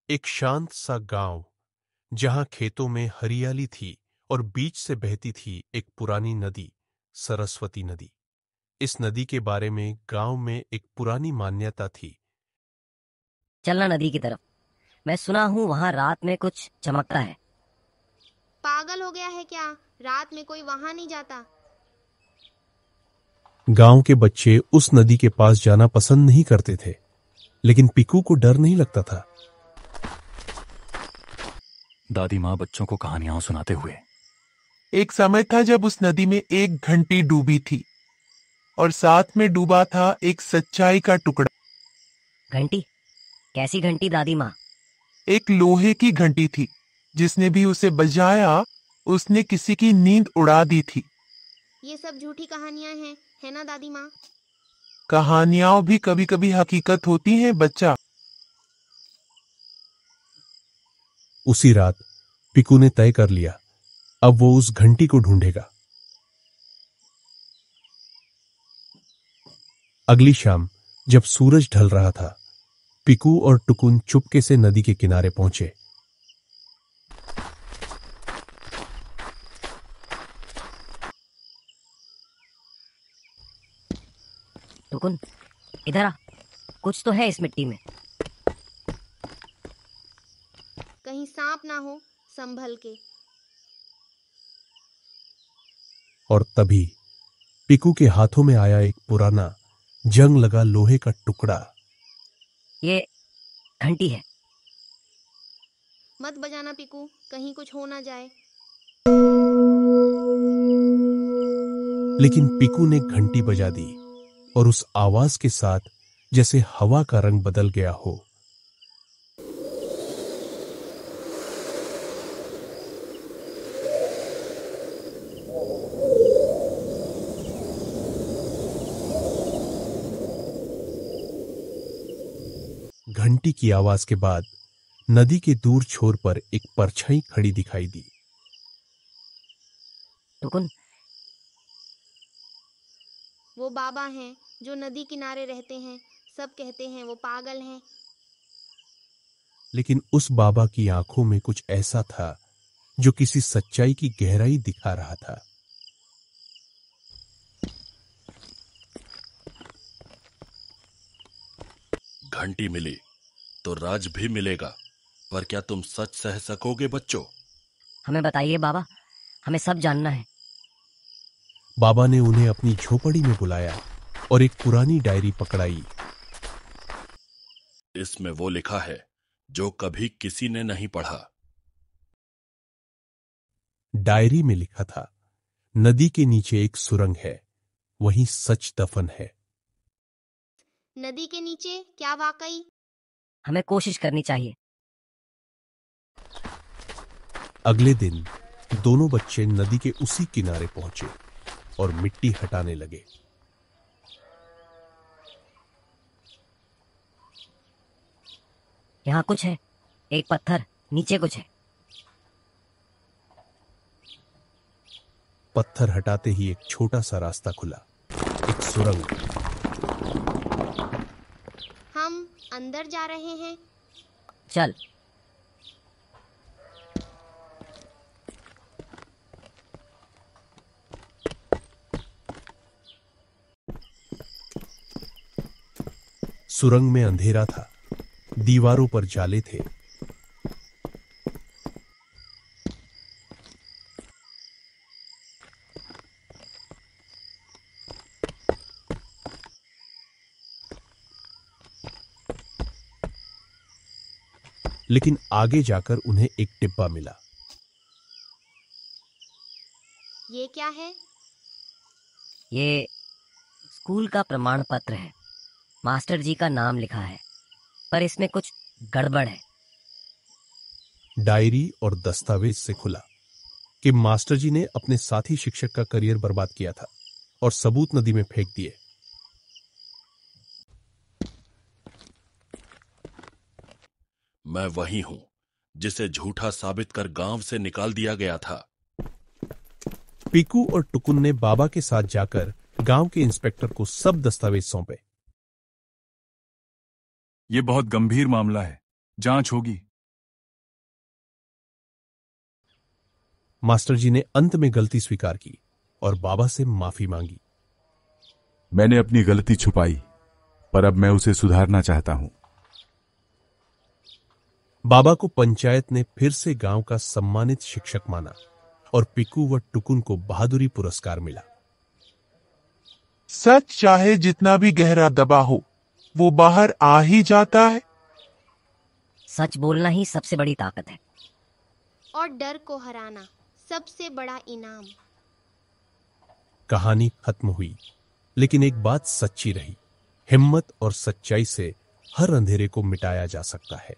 एक शांत सा गांव जहां खेतों में हरियाली थी और बीच से बहती थी एक पुरानी नदी, सरस्वती नदी। इस नदी के बारे में गांव में एक पुरानी मान्यता थी। चलना नदी की तरफ। मैं सुना हूँ वहाँ रात में कुछ चमकता है। पागल हो गया है क्या? रात में कोई वहां नहीं जाता। गांव के बच्चे उस नदी के पास जाना पसंद नहीं करते थे, लेकिन पिकू को डर नहीं लगता था। दादी माँ बच्चों को कहानियां सुनाते हुए। एक समय था जब उस नदी में एक घंटी डूबी थी और साथ में डूबा था एक सच्चाई का टुकड़ा। घंटी? कैसी घंटी दादी माँ? एक लोहे की घंटी थी। जिसने भी उसे बजाया उसने किसी की नींद उड़ा दी थी। ये सब झूठी कहानियां हैं, है ना दादी माँ? कहानियां भी कभी कभी हकीकत होती हैं बच्चा। उसी रात पिकू ने तय कर लिया, अब वो उस घंटी को ढूंढेगा। अगली शाम जब सूरज ढल रहा था, पिकू और टुकुन चुपके से नदी के किनारे पहुंचे। टुकुन, इधर आ। कुछ तो है इस मिट्टी में। कहीं सांप ना हो, संभल के। और तभी पिकू के हाथों में आया एक पुराना जंग लगा लोहे का टुकड़ा। ये घंटी है। मत बजाना पिकू, कहीं कुछ हो ना जाए। लेकिन पिकू ने घंटी बजा दी और उस आवाज के साथ जैसे हवा का रंग बदल गया हो। घंटी की आवाज के बाद नदी के दूर छोर पर एक परछाई खड़ी दिखाई दी। टुकुन, वो बाबा हैं जो नदी किनारे रहते हैं। सब कहते हैं वो पागल हैं। लेकिन उस बाबा की आंखों में कुछ ऐसा था जो किसी सच्चाई की गहराई दिखा रहा था। घंटी मिली तो राज भी मिलेगा, पर क्या तुम सच सह सकोगे बच्चों? हमें बताइए बाबा, हमें सब जानना है। बाबा ने उन्हें अपनी झोपड़ी में बुलाया और एक पुरानी डायरी पकड़ाई। इसमें वो लिखा है जो कभी किसी ने नहीं पढ़ा। डायरी में लिखा था, नदी के नीचे एक सुरंग है, वहीं सच दफन है। नदी के नीचे? क्या वाकई? हमें कोशिश करनी चाहिए। अगले दिन दोनों बच्चे नदी के उसी किनारे पहुंचे और मिट्टी हटाने लगे। यहाँ कुछ है। एक पत्थर, नीचे कुछ है। पत्थर हटाते ही एक छोटा सा रास्ता खुला, एक सुरंग। हम अंदर जा रहे हैं। चल। सुरंग में अंधेरा था, दीवारों पर जाले थे। लेकिन आगे जाकर उन्हें एक डिब्बा मिला। ये क्या है? ये स्कूल का प्रमाण पत्र है। मास्टर जी का नाम लिखा है, पर इसमें कुछ गड़बड़ है। डायरी और दस्तावेज से खुला कि मास्टर जी ने अपने साथी शिक्षक का करियर बर्बाद किया था और सबूत नदी में फेंक दिए। मैं वही हूं जिसे झूठा साबित कर गांव से निकाल दिया गया था। पीकू और टुकुन ने बाबा के साथ जाकर गांव के इंस्पेक्टर को सब दस्तावेज सौंपे। ये बहुत गंभीर मामला है, जांच होगी। मास्टर जी ने अंत में गलती स्वीकार की और बाबा से माफी मांगी। मैंने अपनी गलती छुपाई, पर अब मैं उसे सुधारना चाहता हूं। बाबा को पंचायत ने फिर से गांव का सम्मानित शिक्षक माना और पिकू व टुकुन को बहादुरी पुरस्कार मिला। सच चाहे जितना भी गहरा दबा हो, वो बाहर आ ही जाता है। सच बोलना ही सबसे बड़ी ताकत है। और डर को हराना सबसे बड़ा इनाम। कहानी खत्म हुई, लेकिन एक बात सच्ची रही, हिम्मत और सच्चाई से हर अंधेरे को मिटाया जा सकता है।